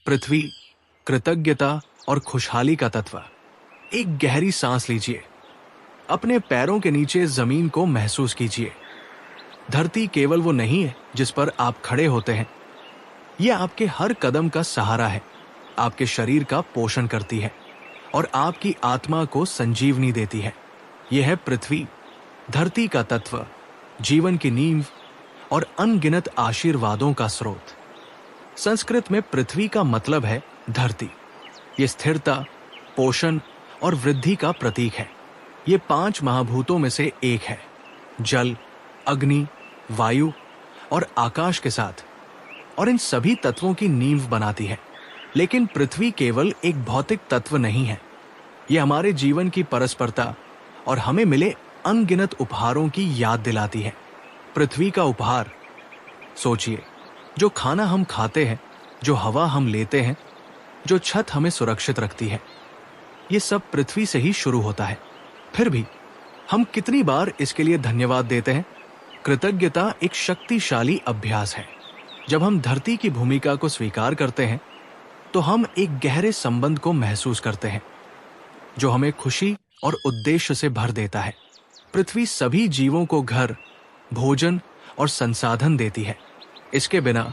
पृथ्वी, कृतज्ञता और खुशहाली का तत्व। एक गहरी सांस लीजिए। अपने पैरों के नीचे जमीन को महसूस कीजिए। धरती केवल वो नहीं है जिस पर आप खड़े होते हैं, यह आपके हर कदम का सहारा है, आपके शरीर का पोषण करती है और आपकी आत्मा को संजीवनी देती है। यह है पृथ्वी, धरती का तत्व, जीवन की नींव और अनगिनत आशीर्वादों का स्रोत। संस्कृत में पृथ्वी का मतलब है धरती। ये स्थिरता, पोषण और वृद्धि का प्रतीक है। ये 5 महाभूतों में से एक है, जल, अग्नि, वायु और आकाश के साथ, और इन सभी तत्वों की नींव बनाती है। लेकिन पृथ्वी केवल एक भौतिक तत्व नहीं है, यह हमारे जीवन की परस्परता और हमें मिले अनगिनत उपहारों की याद दिलाती है। पृथ्वी का उपहार, सोचिए, जो खाना हम खाते हैं, जो हवा हम लेते हैं, जो छत हमें सुरक्षित रखती है, ये सब पृथ्वी से ही शुरू होता है। फिर भी हम कितनी बार इसके लिए धन्यवाद देते हैं? कृतज्ञता एक शक्तिशाली अभ्यास है। जब हम धरती की भूमिका को स्वीकार करते हैं तो हम एक गहरे संबंध को महसूस करते हैं जो हमें खुशी और उद्देश्य से भर देता है। पृथ्वी सभी जीवों को घर, भोजन और संसाधन देती है। इसके बिना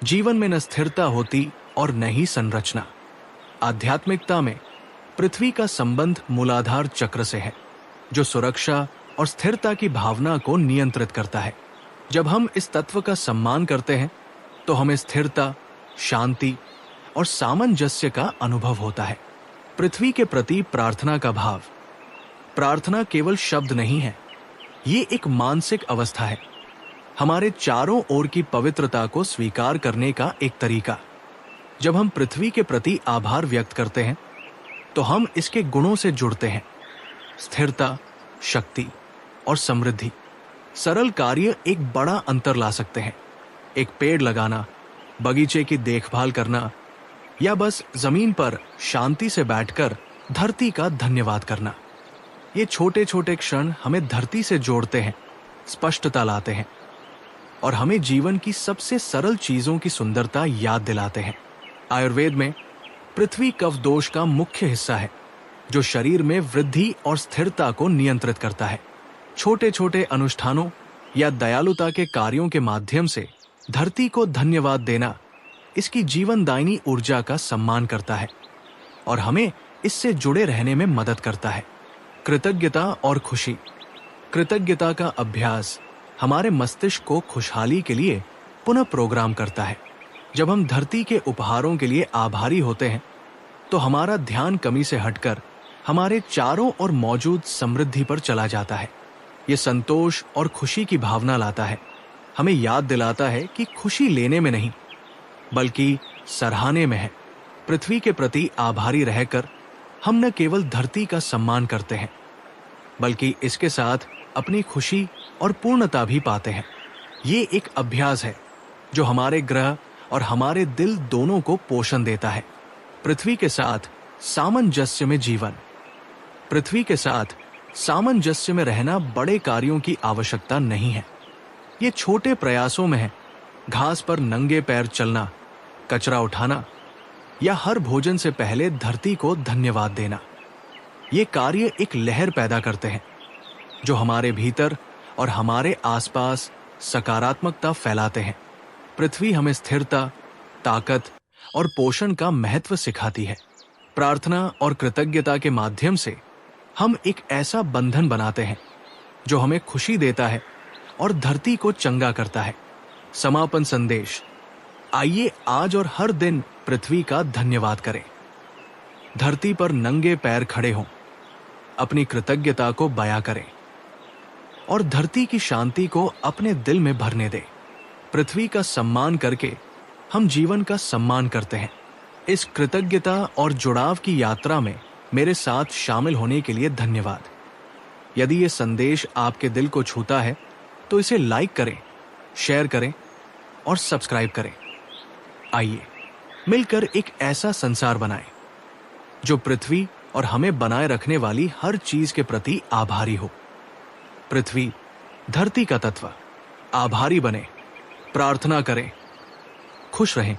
जीवन में न स्थिरता होती और न ही संरचना। आध्यात्मिकता में पृथ्वी का संबंध मूलाधार चक्र से है, जो सुरक्षा और स्थिरता की भावना को नियंत्रित करता है। जब हम इस तत्व का सम्मान करते हैं तो हमें स्थिरता, शांति और सामंजस्य का अनुभव होता है। पृथ्वी के प्रति प्रार्थना का भाव। प्रार्थना केवल शब्द नहीं है, ये एक मानसिक अवस्था है, हमारे चारों ओर की पवित्रता को स्वीकार करने का एक तरीका। जब हम पृथ्वी के प्रति आभार व्यक्त करते हैं तो हम इसके गुणों से जुड़ते हैं, स्थिरता, शक्ति और समृद्धि। सरल कार्य एक बड़ा अंतर ला सकते हैं। एक पेड़ लगाना, बगीचे की देखभाल करना या बस जमीन पर शांति से बैठकर धरती का धन्यवाद करना। ये छोटे छोटे क्षण हमें धरती से जोड़ते हैं, स्पष्टता लाते हैं और हमें जीवन की सबसे सरल चीजों की सुंदरता याद दिलाते हैं। आयुर्वेद में पृथ्वी कफ दोष का मुख्य हिस्सा है, जो शरीर में वृद्धि और स्थिरता को नियंत्रित करता है। छोटे छोटे अनुष्ठानों या दयालुता के कार्यों के माध्यम से धरती को धन्यवाद देना इसकी जीवनदायिनी ऊर्जा का सम्मान करता है और हमें इससे जुड़े रहने में मदद करता है। कृतज्ञता और खुशी। कृतज्ञता का अभ्यास हमारे मस्तिष्क को खुशहाली के लिए पुनः प्रोग्राम करता है। जब हम धरती के उपहारों के लिए आभारी होते हैं तो हमारा ध्यान कमी से हटकर हमारे चारों ओर मौजूद समृद्धि पर चला जाता है। ये संतोष और खुशी की भावना लाता है, हमें याद दिलाता है कि खुशी लेने में नहीं बल्कि सराहने में है। पृथ्वी के प्रति आभारी रहकर हम न केवल धरती का सम्मान करते हैं बल्कि इसके साथ अपनी खुशी और पूर्णता भी पाते हैं। ये एक अभ्यास है जो हमारे ग्रह और हमारे दिल दोनों को पोषण देता है। पृथ्वी के साथ सामंजस्य में जीवन। पृथ्वी के साथ सामंजस्य में रहना बड़े कार्यों की आवश्यकता नहीं है, ये छोटे प्रयासों में है। घास पर नंगे पैर चलना, कचरा उठाना या हर भोजन से पहले धरती को धन्यवाद देना। ये कार्य एक लहर पैदा करते हैं जो हमारे भीतर और हमारे आसपास सकारात्मकता फैलाते हैं। पृथ्वी हमें स्थिरता, ताकत और पोषण का महत्व सिखाती है। प्रार्थना और कृतज्ञता के माध्यम से हम एक ऐसा बंधन बनाते हैं जो हमें खुशी देता है और धरती को चंगा करता है। समापन संदेश। आइए आज और हर दिन पृथ्वी का धन्यवाद करें। धरती पर नंगे पैर खड़े हों, अपनी कृतज्ञता को बयां करें और धरती की शांति को अपने दिल में भरने दें। पृथ्वी का सम्मान करके हम जीवन का सम्मान करते हैं। इस कृतज्ञता और जुड़ाव की यात्रा में मेरे साथ शामिल होने के लिए धन्यवाद। यदि ये संदेश आपके दिल को छूता है तो इसे लाइक करें, शेयर करें और सब्सक्राइब करें। आइए मिलकर एक ऐसा संसार बनाएं जो पृथ्वी और हमें बनाए रखने वाली हर चीज के प्रति आभारी हो। पृथ्वी, धरती का तत्व। आभारी बने, प्रार्थना करें, खुश रहें